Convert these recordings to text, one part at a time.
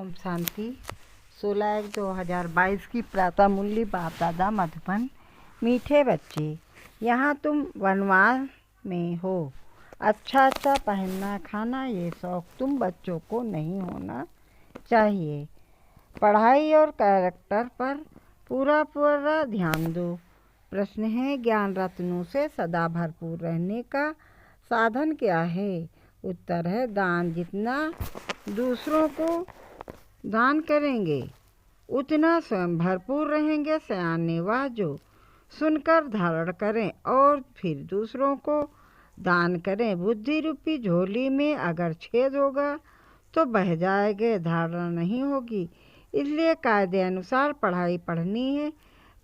ओम शांति। 16/1/2022 की प्रातः मूल्य बाप दादा मधुबन। मीठे बच्चे, यहाँ तुम वनवास में हो। अच्छा अच्छा पहनना खाना ये शौक तुम बच्चों को नहीं होना चाहिए। पढ़ाई और कैरेक्टर पर पूरा पूरा ध्यान दो। प्रश्न है, ज्ञान रत्नों से सदा भरपूर रहने का साधन क्या है? उत्तर है, दान। जितना दूसरों को दान करेंगे उतना स्वयं भरपूर रहेंगे। सयाने वह जो सुनकर धारण करें और फिर दूसरों को दान करें। बुद्धि रूपी झोली में अगर छेद होगा तो बह जाएंगे, धारणा नहीं होगी। इसलिए कायदे अनुसार पढ़ाई पढ़नी है।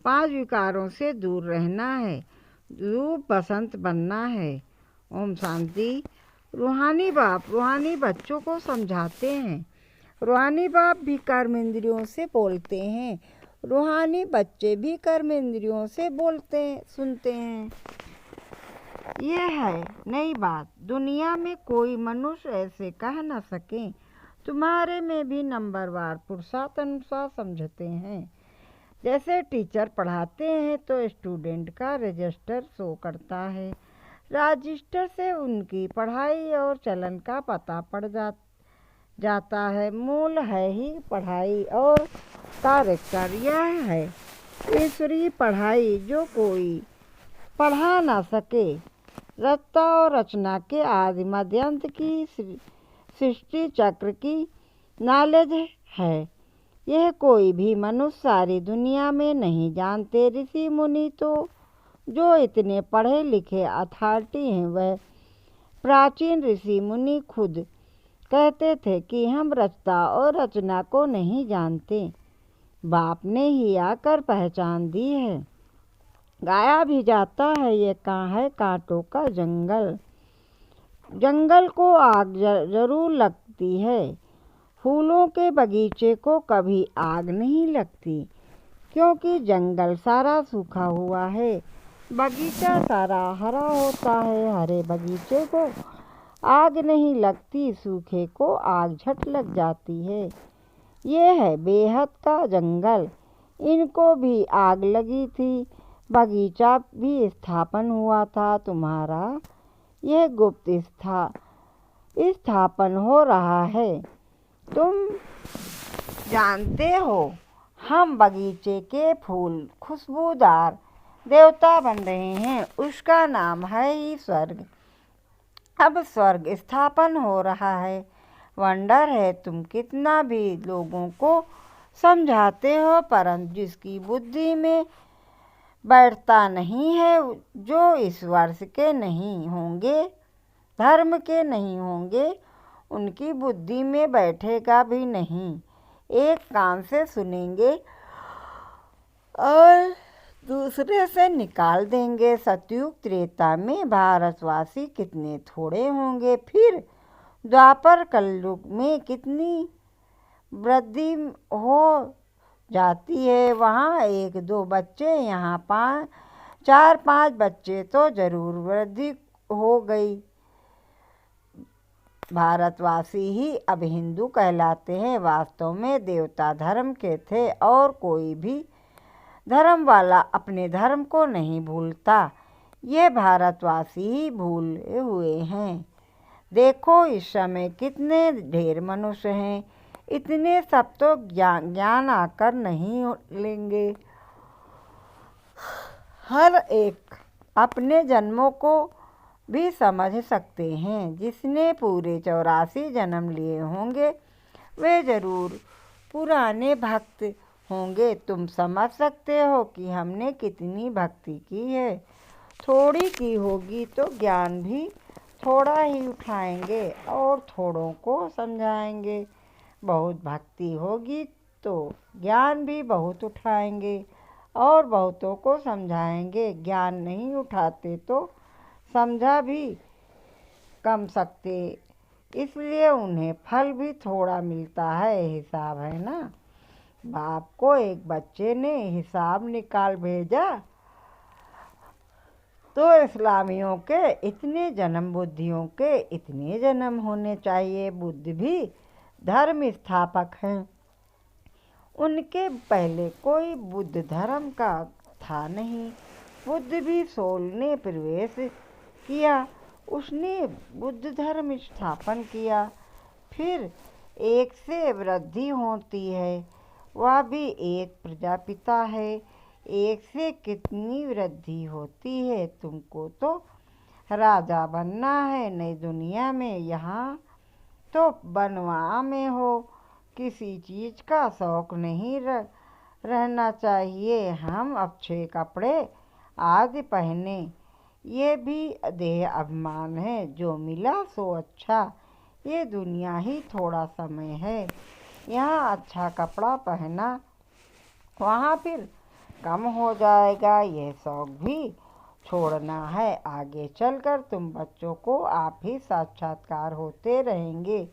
5 विकारों से दूर रहना है। रूप बसंत बनना है। ओम शांति। रूहानी बाप रूहानी बच्चों को समझाते हैं। रूहानी बाप भी कर्म इंद्रियों से बोलते हैं। रूहानी बच्चे भी कर्म इंद्रियों से बोलते हैं, सुनते हैं। ये है नई बात। दुनिया में कोई मनुष्य ऐसे कह न सके तुम्हारे में भी नंबरवार पुरुषार्थ अनुसार समझते हैं। जैसे टीचर पढ़ाते हैं तो स्टूडेंट का रजिस्टर शो करता है। रजिस्टर से उनकी पढ़ाई और चलन का पता पड़ जाता है। मूल है ही पढ़ाई और कैरेक्टर। यह है ईश्वरीय पढ़ाई जो कोई पढ़ा ना सके। रचता और रचना के आदि मध्यांत की सृष्टि चक्र की नॉलेज है। यह कोई भी मनुष्य सारी दुनिया में नहीं जानते। ऋषि मुनि तो जो इतने पढ़े लिखे अथॉरिटी हैं, वह प्राचीन ऋषि मुनि खुद कहते थे कि हम रचता और रचना को नहीं जानते। बाप ने ही आकर पहचान दी है। गाया भी जाता है, ये कहाँ है कांटों का जंगल। जंगल को आग जरूर लगती है। फूलों के बगीचे को कभी आग नहीं लगती, क्योंकि जंगल सारा सूखा हुआ है। बगीचा सारा हरा होता है। हरे बगीचे को आग नहीं लगती, सूखे को आग झट लग जाती है। ये है बेहद का जंगल। इनको भी आग लगी थी। बगीचा भी स्थापन हुआ था तुम्हारा। यह गुप्त स्थापन हो रहा है। तुम जानते हो, हम बगीचे के फूल खुशबूदार देवता बन रहे हैं। उसका नाम है ही स्वर्ग। अब स्वर्ग स्थापन हो रहा है। वंडर है, तुम कितना भी लोगों को समझाते हो, परंतु जिसकी बुद्धि में बैठता नहीं है, जो इस वर्ष के नहीं होंगे, धर्म के नहीं होंगे, उनकी बुद्धि में बैठेगा भी नहीं। एक कान से सुनेंगे और दूसरे से निकाल देंगे। सतयुग त्रेता में भारतवासी कितने थोड़े होंगे, फिर द्वापर कलयुग में कितनी वृद्धि हो जाती है। वहाँ 1-2 बच्चे, यहाँ 4-5 बच्चे तो जरूर वृद्धि हो गई। भारतवासी ही अब हिंदू कहलाते हैं। वास्तव में देवता धर्म के थे और कोई भी धर्म वाला अपने धर्म को नहीं भूलता। ये भारतवासी ही भूले हुए हैं। देखो इस समय कितने ढेर मनुष्य हैं। इतने सब तो ज्ञान आकर नहीं लेंगे। हर एक अपने जन्मों को भी समझ सकते हैं। जिसने पूरे 84 जन्म लिए होंगे वे जरूर पुराने भक्त होंगे। तुम समझ सकते हो कि हमने कितनी भक्ति की है। थोड़ी की होगी तो ज्ञान भी थोड़ा ही उठाएंगे और थोड़ों को समझाएंगे। बहुत भक्ति होगी तो ज्ञान भी बहुत उठाएंगे और बहुतों को समझाएंगे। ज्ञान नहीं उठाते तो समझा भी कम सकते, इसलिए उन्हें फल भी थोड़ा मिलता है। हिसाब है ना। बाप को एक बच्चे ने हिसाब निकाल भेजा तो इस्लामियों के इतने जन्म, बुद्धियों के इतने जन्म होने चाहिए। बुद्ध भी धर्म स्थापक हैं। उनके पहले कोई बुद्ध धर्म का था नहीं। बुद्ध भी सोल ने प्रवेश किया, उसने बुद्ध धर्म स्थापन किया। फिर एक से वृद्धि होती है, वह भी एक प्रजापिता है। एक से कितनी वृद्धि होती है। तुमको तो राजा बनना है नई दुनिया में, यहाँ तो बनवा में हो। किसी चीज़ का शौक नहीं रहना चाहिए। हम अच्छे कपड़े आदि पहने, ये भी देह अभिमान है। जो मिला सो अच्छा, ये दुनिया ही थोड़ा समय है। यहाँ अच्छा कपड़ा पहना, वहाँ फिर कम हो जाएगा। यह शौक भी छोड़ना है। आगे चलकर तुम बच्चों को आप ही साक्षात्कार होते रहेंगे।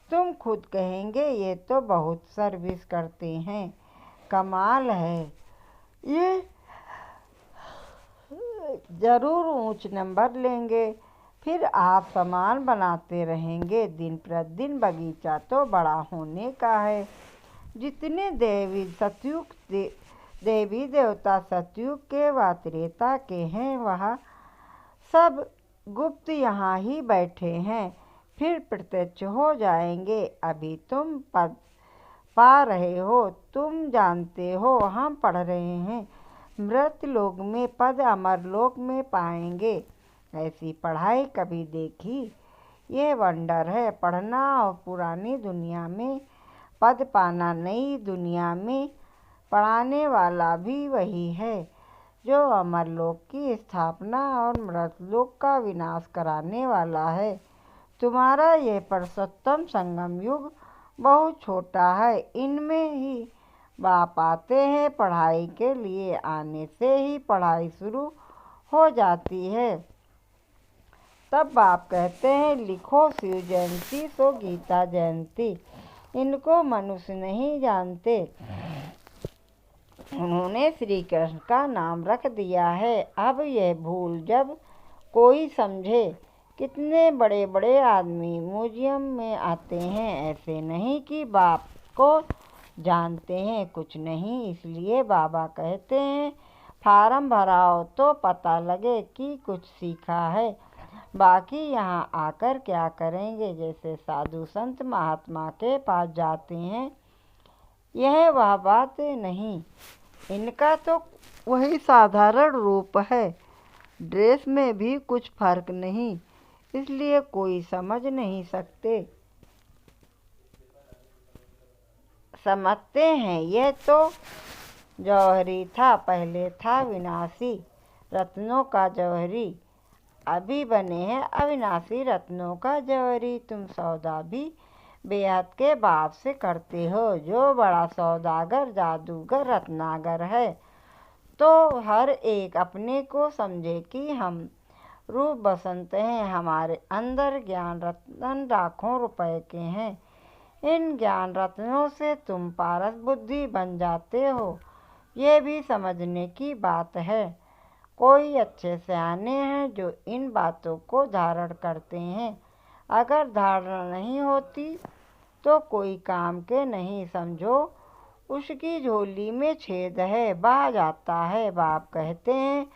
तुम खुद कहेंगे ये तो बहुत सर्विस करते हैं, कमाल है, ये ज़रूर ऊंच नंबर लेंगे। फिर आप सामान बनाते रहेंगे। दिन प्रतिदिन बगीचा तो बड़ा होने का है। जितने देवी देवता सतयुग के व त्रेता के हैं, वह सब गुप्त यहाँ ही बैठे हैं, फिर प्रत्यक्ष हो जाएंगे। अभी तुम पद पा रहे हो, तुम जानते हो, हम पढ़ रहे हैं। मृत लोक में पद अमर लोक में पाएंगे। ऐसी पढ़ाई कभी देखी? ये वंडर है, पढ़ना और पुरानी दुनिया में पद पाना। नई दुनिया में पढ़ाने वाला भी वही है जो अमरलोक की स्थापना और मृतलोक का विनाश कराने वाला है। तुम्हारा ये पुरुषोत्तम संगम युग बहुत छोटा है। इनमें ही बाप आते हैं पढ़ाई के लिए। आने से ही पढ़ाई शुरू हो जाती है। तब बाप कहते हैं लिखो शिव जयंती सो गीता जयंती। इनको मनुष्य नहीं जानते, उन्होंने श्री कृष्ण का नाम रख दिया है। अब यह भूल जब कोई समझे। कितने बड़े बड़े आदमी म्यूजियम में आते हैं, ऐसे नहीं कि बाप को जानते हैं, कुछ नहीं। इसलिए बाबा कहते हैं फार्म भराओ तो पता लगे कि कुछ सीखा है। बाकी यहाँ आकर क्या करेंगे? जैसे साधु संत महात्मा के पास जाते हैं, यह वह बात नहीं। इनका तो वही साधारण रूप है, ड्रेस में भी कुछ फर्क नहीं, इसलिए कोई समझ नहीं सकते। समझते हैं ये तो जौहरी था, पहले था विनाशी रत्नों का जौहरी, अभी बने हैं अविनाशी रत्नों का जौहरी। तुम सौदा भी बेहद के बाप से करते हो, जो बड़ा सौदागर जादूगर रत्नागर है। तो हर एक अपने को समझे कि हम रूप बसंत हैं, हमारे अंदर ज्ञान रत्न लाखों रुपए के हैं। इन ज्ञान रत्नों से तुम पारस बुद्धि बन जाते हो, ये भी समझने की बात है। कोई अच्छे सयाने हैं जो इन बातों को धारण करते हैं। अगर धारणा नहीं होती तो कोई काम के नहीं। समझो उसकी झोली में छेद है, बह जाता है। बाप कहते हैं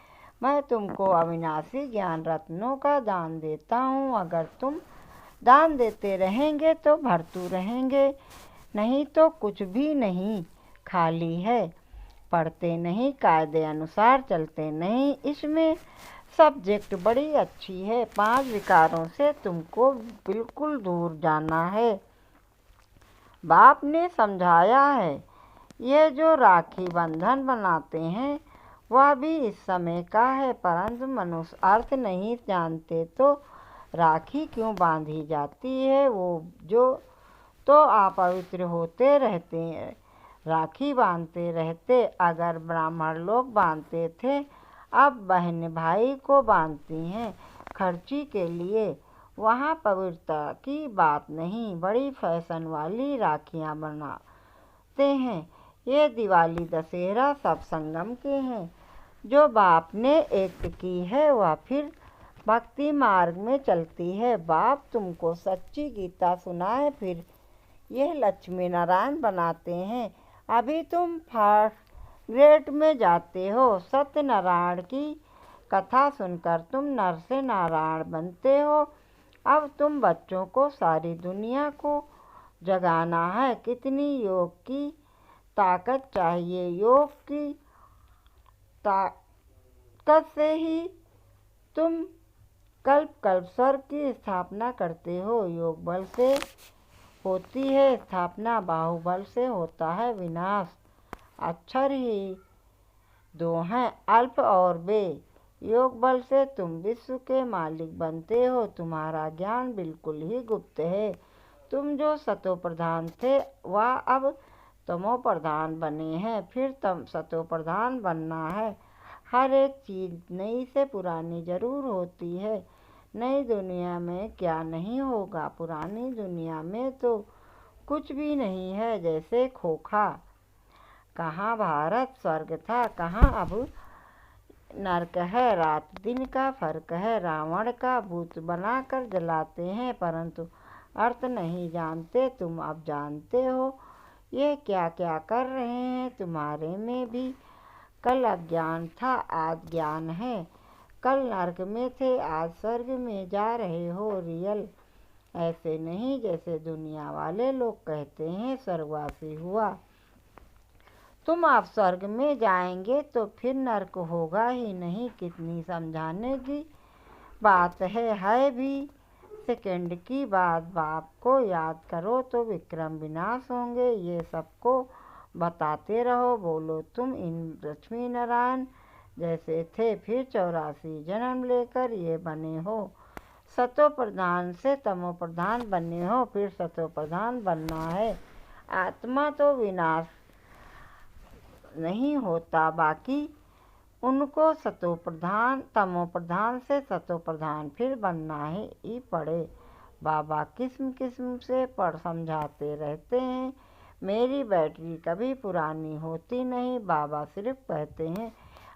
मैं तुमको अविनाशी ज्ञान रत्नों का दान देता हूँ। अगर तुम दान देते रहेंगे तो भरतू रहेंगे, नहीं तो कुछ भी नहीं, खाली है। पढ़ते नहीं, कायदे अनुसार चलते नहीं। इसमें सब्जेक्ट बड़ी अच्छी है। 5 विकारों से तुमको बिल्कुल दूर जाना है। बाप ने समझाया है। ये जो राखी बंधन बनाते हैं वह भी इस समय का है, परंतु मनुष्य अर्थ नहीं जानते तो राखी क्यों बांधी जाती है। वो जो तो अपवित्र होते रहते हैं, राखी बांधते रहते। अगर ब्राह्मण लोग बांधते थे, अब बहन भाई को बांधती हैं खर्ची के लिए। वहाँ पवित्रता की बात नहीं, बड़ी फैशन वाली राखियाँ बनाते हैं। ये दिवाली दशहरा सब संगम के हैं। जो बाप ने एक्ट की है वह फिर भक्ति मार्ग में चलती है। बाप तुमको सच्ची गीता सुनाए, फिर यह लक्ष्मी नारायण बनाते हैं। अभी तुम फर्स्ट ग्रेड में जाते हो। सत्यनारायण की कथा सुनकर तुम नर से नारायण बनते हो। अब तुम बच्चों को सारी दुनिया को जगाना है। कितनी योग की ताकत चाहिए। योग की ताकत से ही तुम कल्प कल्प स्वर्ग की स्थापना करते हो। योग बल से होती है स्थापना, बाहुबल से होता है विनाश। अक्षर ही दो हैं, अल्प और बे। योग बल से तुम विश्व के मालिक बनते हो। तुम्हारा ज्ञान बिल्कुल ही गुप्त है। तुम जो सतो प्रधान थे वह अब तमो प्रधान बने हैं। फिर तम सतो प्रधान बनना है। हर एक चीज़ नई से पुरानी जरूर होती है। नई दुनिया में क्या नहीं होगा। पुरानी दुनिया में तो कुछ भी नहीं है। जैसे खोखा, कहाँ भारत स्वर्ग था, कहाँ अब नरक है। रात दिन का फर्क है। रावण का भूत बनाकर जलाते हैं परंतु अर्थ नहीं जानते। तुम अब जानते हो ये क्या क्या कर रहे हैं। तुम्हारे में भी कल अज्ञान था, आज ज्ञान है। कल नरक में थे, आज स्वर्ग में जा रहे हो। रियल ऐसे नहीं जैसे दुनिया वाले लोग कहते हैं स्वर्गवासी हुआ। तुम आप स्वर्ग में जाएंगे तो फिर नरक होगा ही नहीं। कितनी समझाने की बात है भी सेकंड की बात। बाप को याद करो तो विक्रम विनाश होंगे। ये सबको बताते रहो। बोलो तुम इन लक्ष्मी नारायण जैसे थे, फिर 84 जन्म लेकर ये बने हो। सतो प्रधान से तमो प्रधान बने हो, फिर सतो प्रधान बनना है। आत्मा तो विनाश नहीं होता, बाकी उनको सतो प्रधान तमो प्रधान से सतो प्रधान फिर बनना ही पड़े। बाबा किस्म किस्म से पढ़ समझाते रहते हैं। मेरी बैटरी कभी पुरानी होती नहीं। बाबा सिर्फ कहते हैं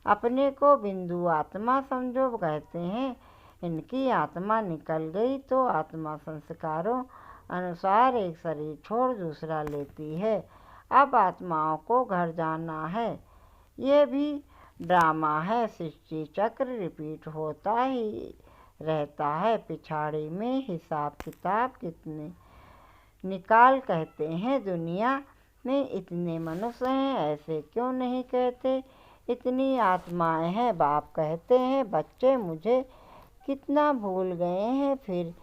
अपने को बिंदु आत्मा समझो। कहते हैं इनकी आत्मा निकल गई तो आत्मा संस्कारों अनुसार एक शरीर छोड़ दूसरा लेती है। अब आत्माओं को घर जाना है। ये भी ड्रामा है। सृष्टि चक्र रिपीट होता ही रहता है। पिछाड़ी में हिसाब किताब कितने निकाल। कहते हैं दुनिया में इतने मनुष्य हैं, ऐसे क्यों नहीं कहते इतनी आत्माएं हैं। बाप कहते हैं बच्चे मुझे कितना भूल गए हैं, फिर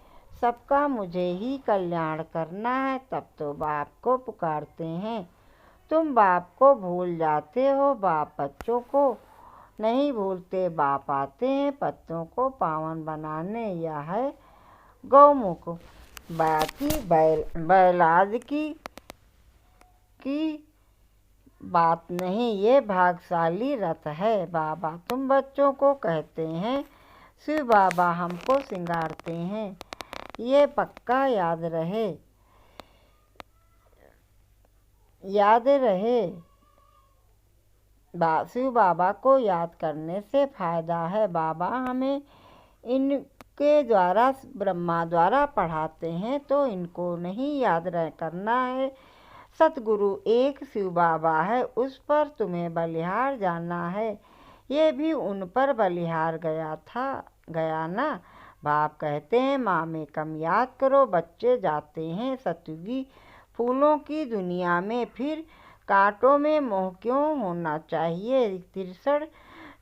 सबका मुझे ही कल्याण करना है। तब तो बाप को पुकारते हैं। तुम बाप को भूल जाते हो, बाप बच्चों को नहीं भूलते। बाप आते हैं पत्तों को पावन बनाने। यह है गौमुख बाकी बैलाद की बात नहीं, ये भाग्यशाली रथ है। बाबा तुम बच्चों को कहते हैं शिव बाबा हमको सिंगारते हैं। ये पक्का याद रहे। शिव बाबा को याद करने से फायदा है। बाबा हमें इनके द्वारा ब्रह्मा द्वारा पढ़ाते हैं तो इनको नहीं याद करना है। सतगुरु एक शिव बाबा है, उस पर तुम्हें बलिहार जाना है। ये भी उन पर बलिहार गया ना। बाप कहते हैं माँ में कम याद करो। बच्चे जाते हैं सतयुगी फूलों की दुनिया में, फिर कांटों में मोह क्यों होना चाहिए। 63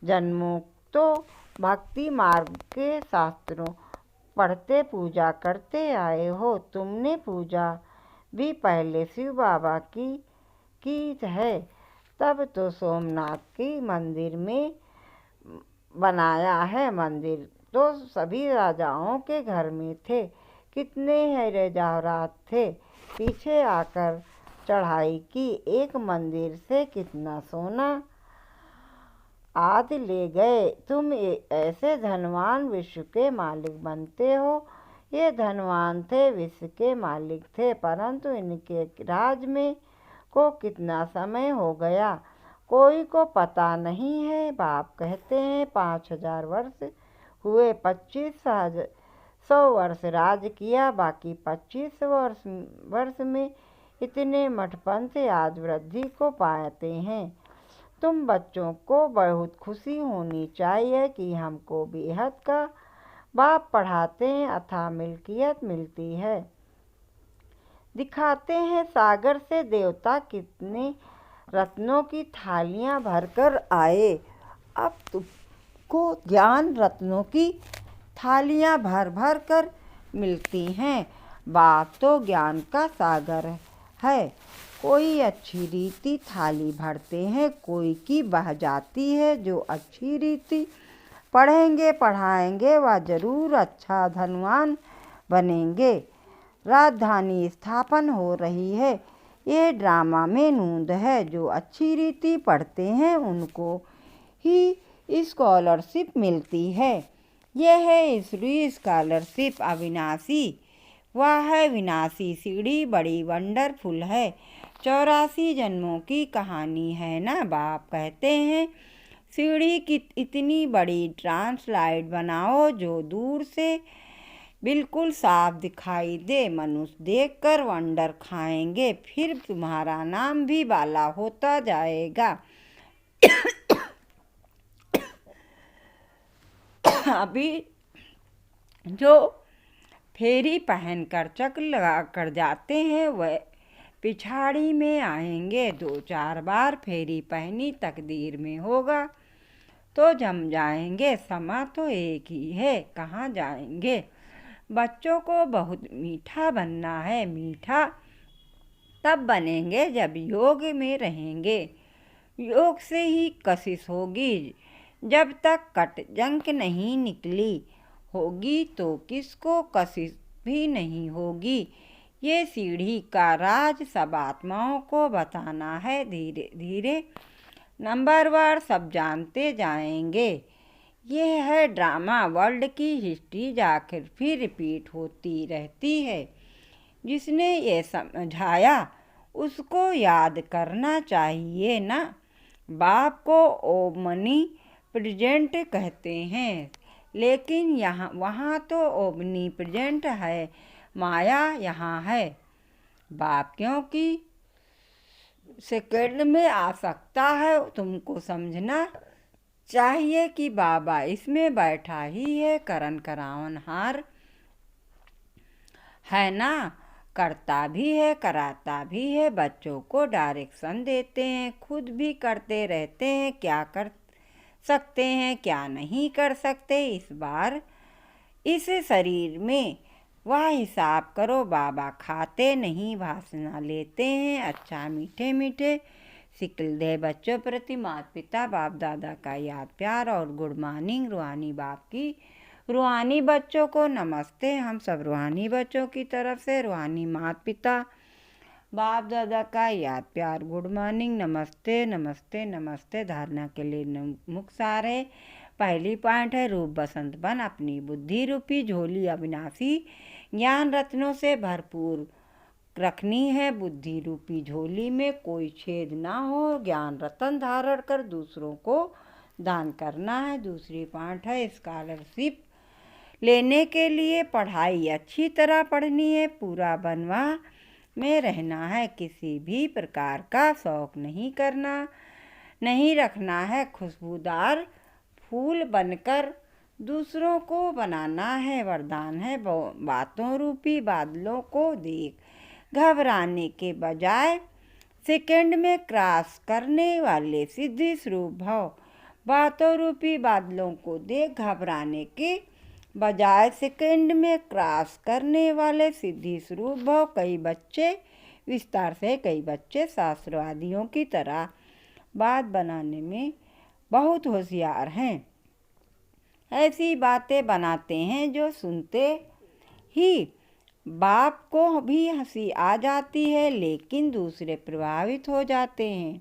जन्मों तो भक्ति मार्ग के शास्त्रों पढ़ते पूजा करते आए हो। तुमने पूजा भी पहले शिव बाबा की है, तब तो सोमनाथ की मंदिर में बनाया है। मंदिर तो सभी राजाओं के घर में थे। कितने हैरे जवाहरात थे, पीछे आकर चढ़ाई की। एक मंदिर से कितना सोना आज ले गए। तुम ऐसे धनवान विश्व के मालिक बनते हो। ये धनवान थे, विश्व के मालिक थे, परंतु इनके राज में को कितना समय हो गया कोई को पता नहीं है। बाप कहते हैं 5000 वर्ष हुए, 2500 वर्ष राज किया, बाकी 25 वर्ष में इतने मठपन से आज वृद्धि को पाते हैं। तुम बच्चों को बहुत खुशी होनी चाहिए कि हमको बेहद का बाप पढ़ाते हैं, अथाह मिल्कियत मिलती है। दिखाते हैं सागर से देवता कितने रत्नों की थालियां भरकर आए। अब तुमको ज्ञान रत्नों की थालियां भर भर कर मिलती हैं। बाप तो ज्ञान का सागर है। कोई अच्छी रीति थाली भरते हैं, कोई की बह जाती है। जो अच्छी रीति पढ़ेंगे पढ़ाएंगे वह जरूर अच्छा धनवान बनेंगे। राजधानी स्थापन हो रही है, ये ड्रामा में नूंद है। जो अच्छी रीति पढ़ते हैं उनको ही स्कॉलरशिप मिलती है। यह है ईश्वरीय स्कॉलरशिप अविनाशी, वह है विनाशी सीढ़ी बड़ी वंडरफुल है। 84 जन्मों की कहानी है ना। बाप कहते हैं सीढ़ी की इतनी बड़ी ट्रांसलाइट बनाओ जो दूर से बिल्कुल साफ दिखाई दे। मनुष्य देखकर वंडर खाएंगे, फिर तुम्हारा नाम भी बाला होता जाएगा। अभी जो फेरी पहनकर चक्र लगा कर जाते हैं वह पिछाड़ी में आएंगे। 2-4 बार फेरी पहनी तकदीर में होगा तो जम जाएंगे। समा तो एक ही है, कहाँ जाएंगे। बच्चों को बहुत मीठा बनना है। मीठा तब बनेंगे जब योग में रहेंगे। योग से ही कशिश होगी। जब तक कट जंक नहीं निकली होगी तो किसको कशिश भी नहीं होगी। ये सीढ़ी का राज सब आत्माओं को बताना है। धीरे धीरे नंबरवार सब जानते जाएंगे। यह है ड्रामा। वर्ल्ड की हिस्ट्री जाकर फिर रिपीट होती रहती है। जिसने ये समझाया उसको याद करना चाहिए ना। बाप को ओमनी प्रेजेंट कहते हैं, लेकिन यहाँ वहाँ तो ओमनी प्रेजेंट है, माया यहाँ है। बाप क्योंकि सेकंड में आ सकता है। तुमको समझना चाहिए कि बाबा इसमें बैठा ही है, करन करावनहार है ना। करता भी है कराता भी है। बच्चों को डायरेक्शन देते हैं, खुद भी करते रहते हैं। क्या कर सकते हैं क्या नहीं कर सकते, इस बार इस शरीर में वह हिसाब करो। बाबा खाते नहीं भाषण लेते हैं। अच्छा मीठे मीठे सिकल दे बच्चों प्रति माता पिता बाप दादा का याद प्यार और गुड मॉर्निंग। रूहानी बाप की रूहानी बच्चों को नमस्ते। हम सब रूहानी बच्चों की तरफ से रूहानी माता पिता बाप दादा का याद प्यार गुड मॉर्निंग। नमस्ते नमस्ते नमस्ते। धारणा के लिए मुख्य सार है। पहली पॉइंट है रूप बसंत बन अपनी बुद्धि रूपी झोली अविनाशी ज्ञान रत्नों से भरपूर रखनी है। बुद्धि रूपी झोली में कोई छेद ना हो। ज्ञान रत्न धारण कर दूसरों को दान करना है। दूसरी पॉइंट है स्कॉलरशिप लेने के लिए पढ़ाई अच्छी तरह पढ़नी है। पूरा बनवा में रहना है। किसी भी प्रकार का शौक नहीं करना नहीं रखना है। खुशबूदार फूल बनकर दूसरों को बनाना है। वरदान है बातों रूपी बादलों को देख घबराने के बजाय सेकंड में क्रॉस करने वाले सिद्धि स्वरूप भव। बातों रूपी बादलों को देख घबराने के बजाय सेकंड में क्रॉस करने वाले सिद्धि स्वरूप भव। कई बच्चे विस्तार से कई बच्चे शास्त्रवादियों की तरह बात बनाने में बहुत होशियार हैं। ऐसी बातें बनाते हैं जो सुनते ही बाप को भी हंसी आ जाती है, लेकिन दूसरे प्रभावित हो जाते हैं।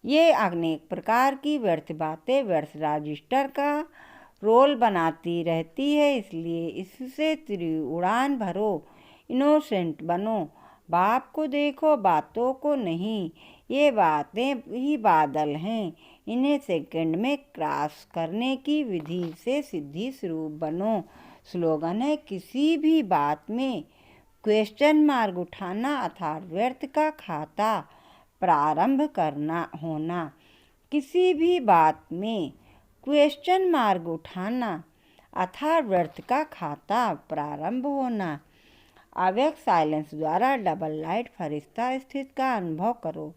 ये अनेक प्रकार की व्यर्थ बातें व्यर्थ रजिस्टर का रोल बनाती रहती है। इसलिए इससे उड़ान भरो, इनोसेंट बनो। बाप को देखो, बातों को नहीं। ये बातें ही बादल हैं, इन्हें सेकंड में क्रॉस करने की विधि से सिद्धि स्वरूप बनो। स्लोगन है किसी भी बात में क्वेश्चन मार्क उठाना अर्थात व्यर्थ का खाता प्रारंभ करना होना। किसी भी बात में क्वेश्चन मार्क उठाना अर्थात व्यर्थ का खाता प्रारंभ होना। अव्यक्त साइलेंस द्वारा डबल लाइट फरिश्ता स्थिति का अनुभव करो।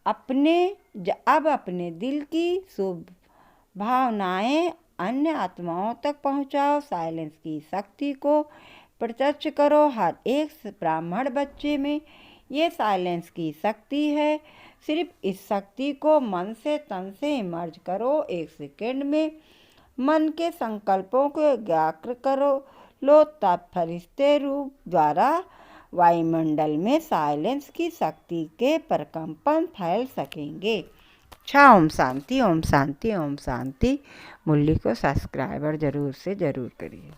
अब अपने दिल की शुभ भावनाएं अन्य आत्माओं तक पहुंचाओ। साइलेंस की शक्ति को प्रत्यक्ष करो। हर एक ब्राह्मण बच्चे में ये साइलेंस की शक्ति है। सिर्फ इस शक्ति को मन से तन से मर्ज करो। 1 सेकेंड में मन के संकल्पों को एकाग्र करो लो, तब फरिश्ते रूप द्वारा वायुमंडल में साइलेंस की शक्ति के प्रकंपन फैल सकेंगे। अच्छा, ओम शांति, ओम शांति, ओम शांति। मुरली को सब्सक्राइबर जरूर से जरूर करिए।